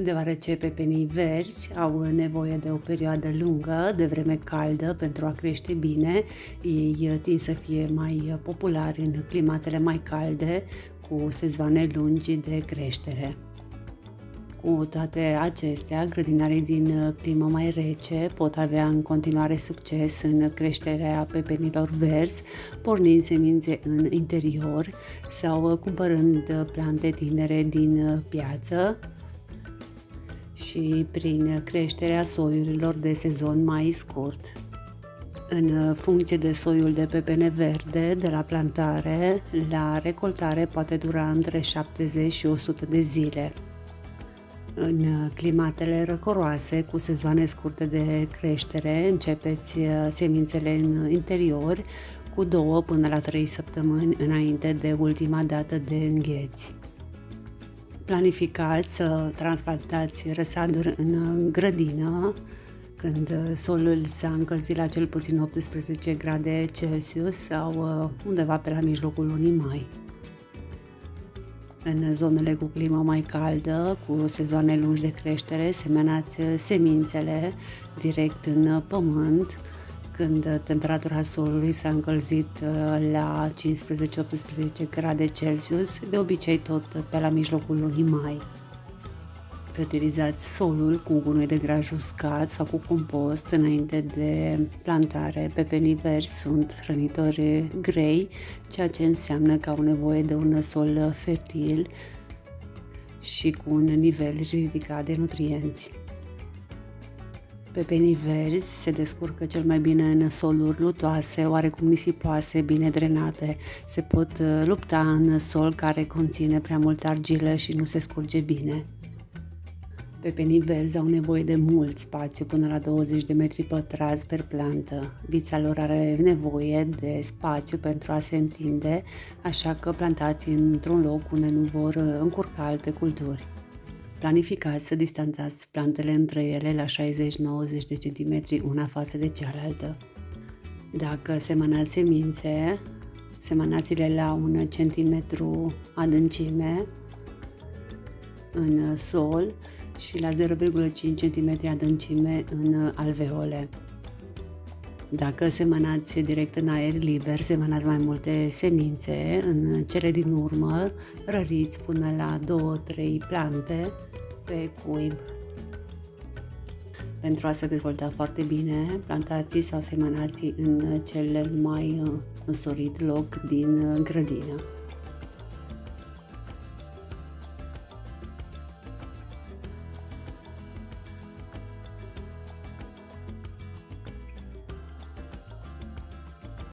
Deoarece pepenii verzi au nevoie de o perioadă lungă de vreme caldă pentru a crește bine, ei tind să fie mai populari în climatele mai calde, cu sezoane lungi de creștere. Cu toate acestea, grădinarii din climă mai rece pot avea în continuare succes în creșterea pepenilor verzi, pornind semințe în interior sau cumpărând plante tinere din piață și prin creșterea soiurilor de sezon mai scurt. În funcție de soiul de pepene verde, de la plantare la recoltare poate dura între 70 și 100 de zile. În climatele răcoroase, cu sezoane scurte de creștere, începeți semințele în interior cu 2 până la 3 săptămâni înainte de ultima dată de îngheți. Planificați să transplantați răsaduri în grădină când solul s-a încălzit la cel puțin 18 grade Celsius sau undeva pe la mijlocul lunii mai. În zonele cu climă mai caldă, cu sezoane lungi de creștere, semenați semințele direct în pământ când temperatura solului s-a încălzit la 15-18 grade Celsius, de obicei tot pe la mijlocul lunii mai. Fertilizați solul cu gunoi de graj uscat sau cu compost înainte de plantare. Pepenii verzi sunt hrănitori grei, ceea ce înseamnă că au nevoie de un sol fertil și cu un nivel ridicat de nutrienți. Pepenii verzi se descurcă cel mai bine în soluri lutoase, oarecum nisipoase, bine drenate. Se pot lupta în sol care conține prea multă argilă și nu se scurge bine. Pepenii verzi au nevoie de mult spațiu, până la 20 de metri pătrați per plantă. Vița lor are nevoie de spațiu pentru a se întinde, așa că plantați într-un loc unde nu vor încurca alte culturi. Planificați să distanțați plantele între ele la 60-90 de centimetri una față de cealaltă. Dacă semănați semințe, semănați-le la 1 centimetru adâncime în sol și la 0,5 cm adâncime în alveole. Dacă semănați direct în aer liber, semănați mai multe semințe, în cele din urmă răriți până la 2-3 plante pe cuib. Pentru a se dezvolta foarte bine, plantați sau semănați în cel mai însorit loc din grădină.